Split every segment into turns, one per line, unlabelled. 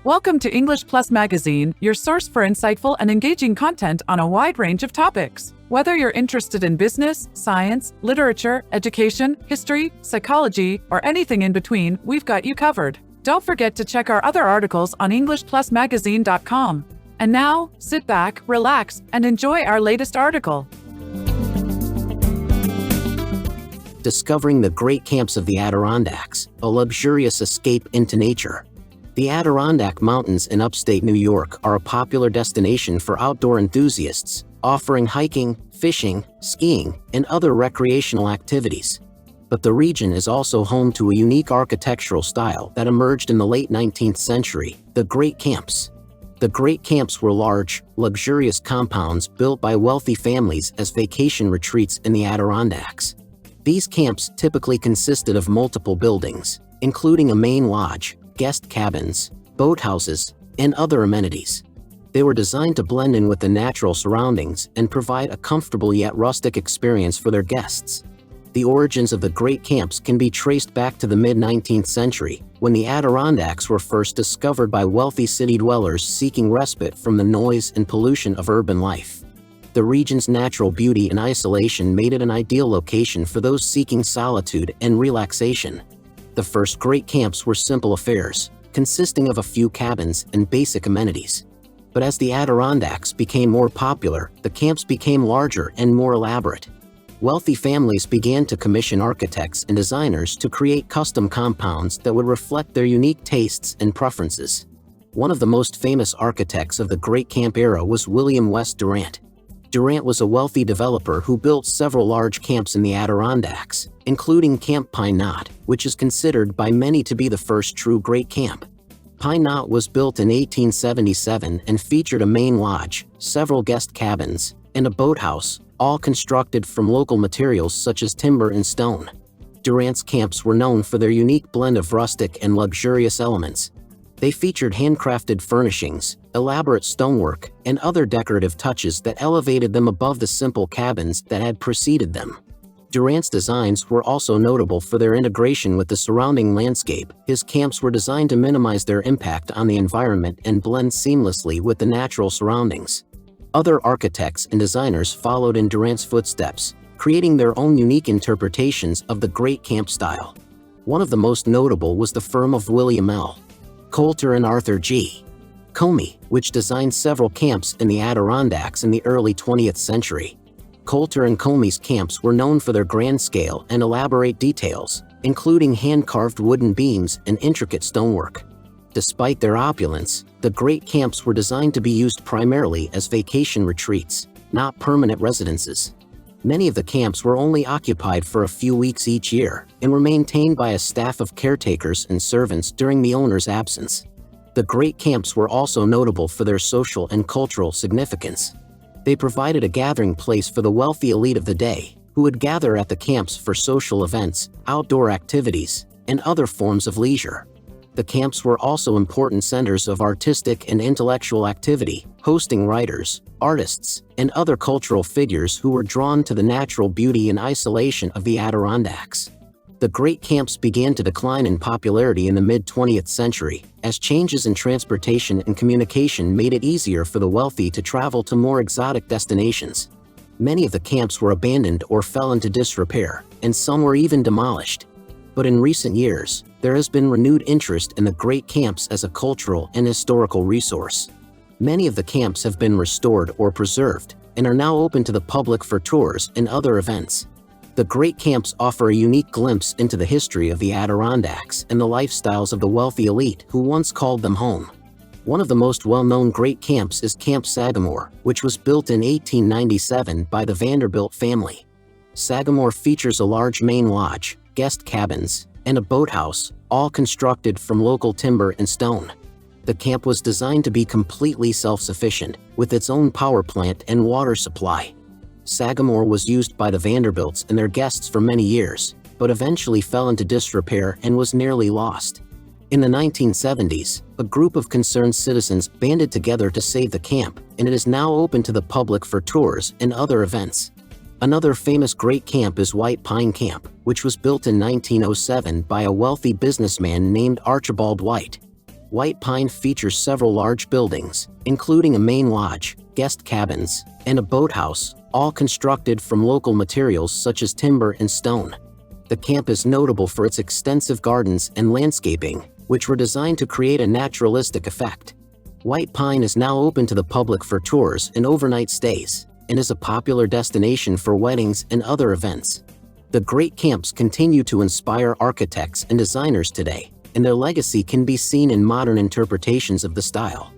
Welcome to English Plus Magazine, your source for insightful and engaging content on a wide range of topics. Whether you're interested in business, science, literature, education, history, psychology, or anything in between, we've got you covered. Don't forget to check our other articles on EnglishPlusMagazine.com. And now, sit back, relax, and enjoy our latest article.
Discovering the great camps of the Adirondacks, a luxurious escape into nature. The Adirondack Mountains in upstate New York are a popular destination for outdoor enthusiasts, offering hiking, fishing, skiing, and other recreational activities. But the region is also home to a unique architectural style that emerged in the late 19th century, the Great Camps. The Great Camps were large, luxurious compounds built by wealthy families as vacation retreats in the Adirondacks. These camps typically consisted of multiple buildings, including a main lodge, guest cabins, boathouses, and other amenities. They were designed to blend in with the natural surroundings and provide a comfortable yet rustic experience for their guests. The origins of the Great Camps can be traced back to the mid-19th century, when the Adirondacks were first discovered by wealthy city dwellers seeking respite from the noise and pollution of urban life. The region's natural beauty and isolation made it an ideal location for those seeking solitude and relaxation. The first Great Camps were simple affairs, consisting of a few cabins and basic amenities. But as the Adirondacks became more popular, the camps became larger and more elaborate. Wealthy families began to commission architects and designers to create custom compounds that would reflect their unique tastes and preferences. One of the most famous architects of the Great Camp era was William West Durant. Durant was a wealthy developer who built several large camps in the Adirondacks, including Camp Pine Knot, which is considered by many to be the first true Great Camp. Pine Knot was built in 1877 and featured a main lodge, several guest cabins, and a boathouse, all constructed from local materials such as timber and stone. Durant's camps were known for their unique blend of rustic and luxurious elements. They featured handcrafted furnishings, elaborate stonework, and other decorative touches that elevated them above the simple cabins that had preceded them. Durant's designs were also notable for their integration with the surrounding landscape. His camps were designed to minimize their impact on the environment and blend seamlessly with the natural surroundings. Other architects and designers followed in Durant's footsteps, creating their own unique interpretations of the Great Camp style. One of the most notable was the firm of William L. Coulter and Arthur G. Comey, which designed several camps in the Adirondacks in the early 20th century. Coulter and Comey's camps were known for their grand scale and elaborate details, including hand-carved wooden beams and intricate stonework. Despite their opulence, the Great Camps were designed to be used primarily as vacation retreats, not permanent residences. Many of the camps were only occupied for a few weeks each year and were maintained by a staff of caretakers and servants during the owner's absence. The Great Camps were also notable for their social and cultural significance. They provided a gathering place for the wealthy elite of the day, who would gather at the camps for social events, outdoor activities, and other forms of leisure. The camps were also important centers of artistic and intellectual activity, hosting writers, artists, and other cultural figures who were drawn to the natural beauty and isolation of the Adirondacks. The Great Camps began to decline in popularity in the mid-20th century, as changes in transportation and communication made it easier for the wealthy to travel to more exotic destinations. Many of the camps were abandoned or fell into disrepair, and some were even demolished. But in recent years, there has been renewed interest in the Great Camps as a cultural and historical resource. Many of the camps have been restored or preserved, and are now open to the public for tours and other events. The Great Camps offer a unique glimpse into the history of the Adirondacks and the lifestyles of the wealthy elite who once called them home. One of the most well-known Great Camps is Camp Sagamore, which was built in 1897 by the Vanderbilt family. Sagamore features a large main lodge, guest cabins, and a boathouse, all constructed from local timber and stone. The camp was designed to be completely self-sufficient, with its own power plant and water supply. Sagamore was used by the Vanderbilts and their guests for many years, but eventually fell into disrepair and was nearly lost. In the 1970s, a group of concerned citizens banded together to save the camp, and it is now open to the public for tours and other events. Another famous Great Camp is White Pine Camp, which was built in 1907 by a wealthy businessman named Archibald White. White Pine features several large buildings, including a main lodge, guest cabins, and a boathouse, all constructed from local materials such as timber and stone. The camp is notable for its extensive gardens and landscaping, which were designed to create a naturalistic effect. White Pine is now open to the public for tours and overnight stays, and is a popular destination for weddings and other events. The great camps continue to inspire architects and designers today, and their legacy can be seen in modern interpretations of the style.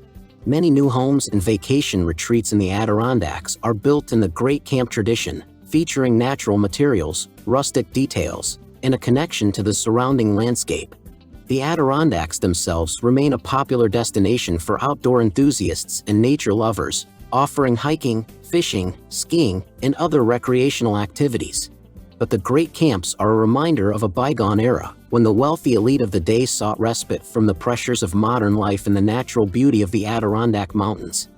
Many new homes and vacation retreats in the Adirondacks are built in the great camp tradition, featuring natural materials, rustic details, and a connection to the surrounding landscape. The Adirondacks themselves remain a popular destination for outdoor enthusiasts and nature lovers, offering hiking, fishing, skiing, and other recreational activities. But the great camps are a reminder of a bygone era, when the wealthy elite of the day sought respite from the pressures of modern life and the natural beauty of the Adirondack Mountains.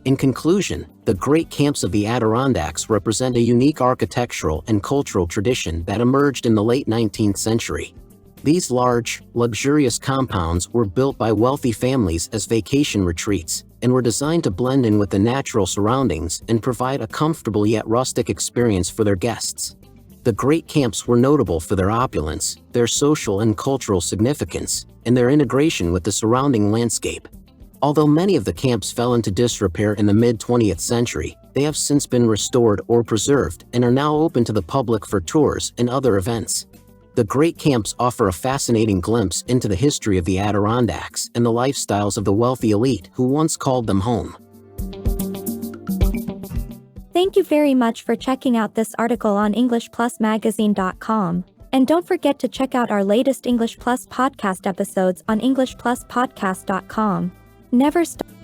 In conclusion, the great camps of the Adirondacks represent a unique architectural and cultural tradition that emerged in the late 19th century. These large, luxurious compounds were built by wealthy families as vacation retreats, and were designed to blend in with the natural surroundings and provide a comfortable yet rustic experience for their guests. The great camps were notable for their opulence, their social and cultural significance, and their integration with the surrounding landscape. Although many of the camps fell into disrepair in the mid-20th century, they have since been restored or preserved and are now open to the public for tours and other events. The great camps offer a fascinating glimpse into the history of the Adirondacks and the lifestyles of the wealthy elite who once called them home.
Thank you very much for checking out this article on EnglishPlusMagazine.com. And don't forget to check out our latest English Plus podcast episodes on EnglishPlusPodcast.com. Never stop.